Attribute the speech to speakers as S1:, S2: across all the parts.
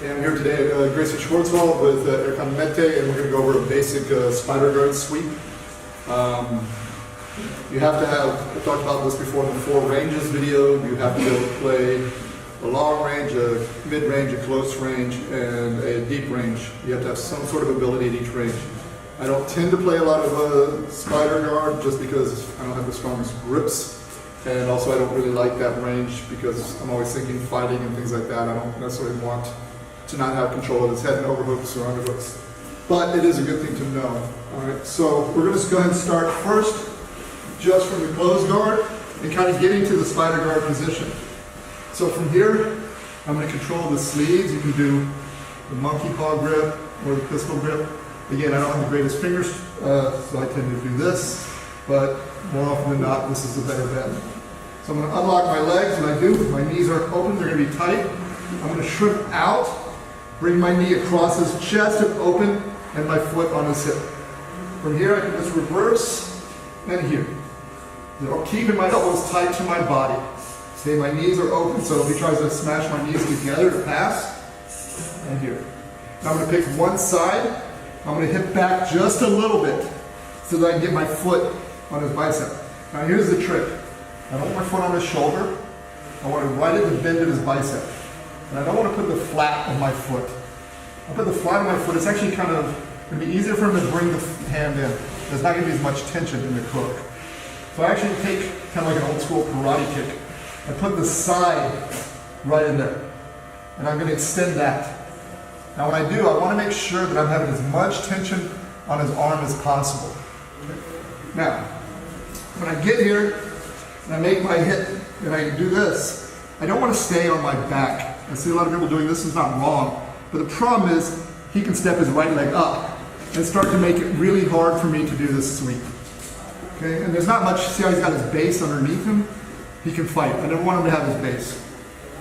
S1: Hey, I'm here today at Gracie Schwartzwald with Erkan Mete, and we're going to go over a basic spider guard sweep. You have to have, I talked about this before in the 4 ranges video, you have to be able to play a long range, a mid-range, a close range, and a deep range. You have to have some sort of ability at each range. I don't tend to play a lot of spider guard just because I don't have the strongest grips. And also I don't really like that range because I'm always thinking fighting and things like that. I don't necessarily want to not have control of his head and overhooks or underhooks. But it is a good thing to know. Alright, so we're going to go ahead and start first just from the closed guard and kind of getting to the spider guard position. So from here, I'm going to control the sleeves. You can do the monkey paw grip or the pistol grip. Again, I don't have the greatest fingers, so I tend to do this, but more often than not, this is a better bend. So I'm going to unlock my legs. When I do, my knees are open, they're going to be tight. I'm going to shrimp out, bring my knee across his chest and open, and my foot on his hip. From here, I can just reverse, and here. I'm keeping my elbows tight to my body. Okay, my knees are open, so if he tries to smash my knees together to pass, and here. Now I'm going to pick one side. I'm going to hip back just a little bit so that I can get my foot on his bicep. Now here's the trick. I don't want my foot on his shoulder. I want it right at the bend of his bicep. And I don't want to put the flat of my foot. I put the flat of my foot, it's actually kind of going to be easier for him to bring the hand in. There's not going to be as much tension in the crook. So I actually take kind of like an old school karate kick. I put the side right in there. And I'm going to extend that. Now when I do, I want to make sure that I'm having as much tension on his arm as possible. Now, when I get here and I make my hit and I do this, I don't want to stay on my back. I see a lot of people doing this, is not wrong, but the problem is he can step his right leg up and start to make it really hard for me to do this sweep. Okay, and there's not much, see how he's got his base underneath him? He can fight. I never want him to have his base.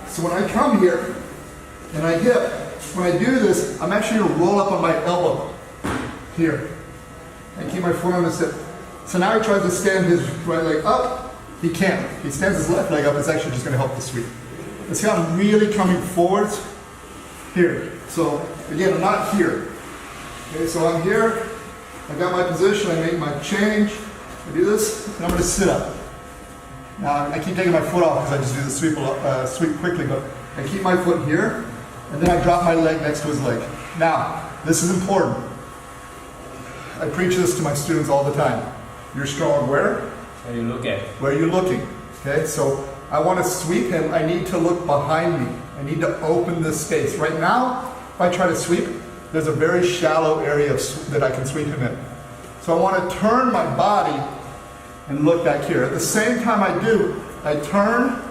S1: So when I come here and I hip, when I do this, I'm actually going to roll up on my elbow here and keep my foot on his hip. So now he tries to stand his right leg up. He can't. If he stands his left leg up, it's actually just going to help the sweep. And see how I'm really coming forwards here. So again, I'm not here. Okay, so I'm here. I got my position. I make my change. I do this, and I'm going to sit up. Now I keep taking my foot off because I just do the sweep quickly, but I keep my foot here. And then I drop my leg next to his leg. Now, this is important. I preach this to my students all the time. You're strong where?
S2: Where you look at.
S1: Where you're looking. Okay, so I want to sweep him. I need to look behind me. I need to open this space. Right now, if I try to sweep, there's a very shallow area that I can sweep him in. So I want to turn my body and look back here. At the same time I do, I turn,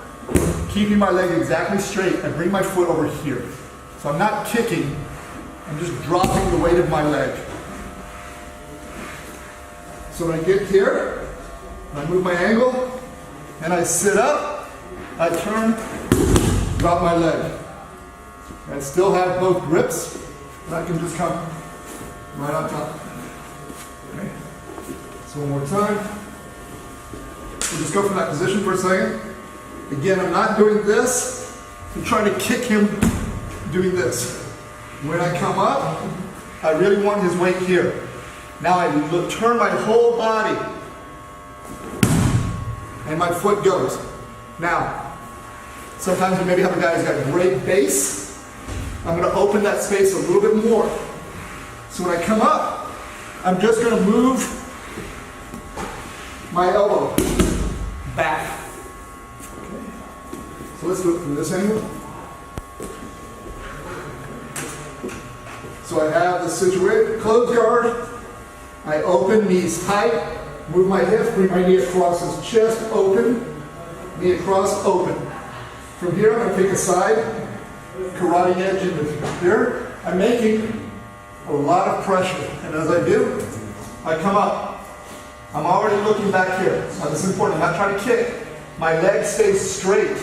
S1: keeping my leg exactly straight. I bring my foot over here. So I'm not kicking, I'm just dropping the weight of my leg. So when I get here, I move my ankle, and I sit up, I turn, drop my leg. I still have both grips, and I can just come right on top. Okay. So one more time. We'll just go from that position for a second. Again, I'm not doing this. I'm trying to kick him doing this. When I come up, I really want his weight here. Now I turn my whole body and my foot goes. Now, sometimes you maybe have a guy who's got great base. I'm going to open that space a little bit more. So when I come up, I'm just going to move my elbow back. Okay. So let's do it from this angle. So I have the situation, closed guard, I open, knees tight, move my hip, bring my knee across his chest, open, knee across, open. From here, I'm going to take a side, karate edge into here. I'm making a lot of pressure, and as I do, I come up. I'm already looking back here. Now this is important, I'm not trying to kick. My leg stays straight.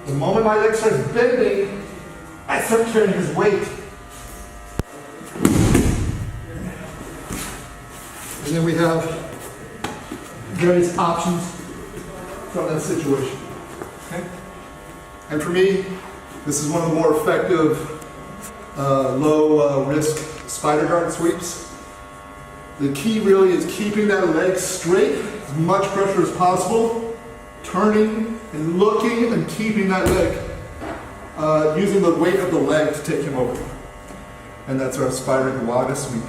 S1: The moment my leg starts bending, I start carrying his weight. And then we have various options from that situation. Okay? And for me, this is one of the more effective low risk spider guard sweeps. The key really is keeping that leg straight, as much pressure as possible, turning and looking and keeping that leg, using the weight of the leg to take him over. And that's our spider gawaga sweep.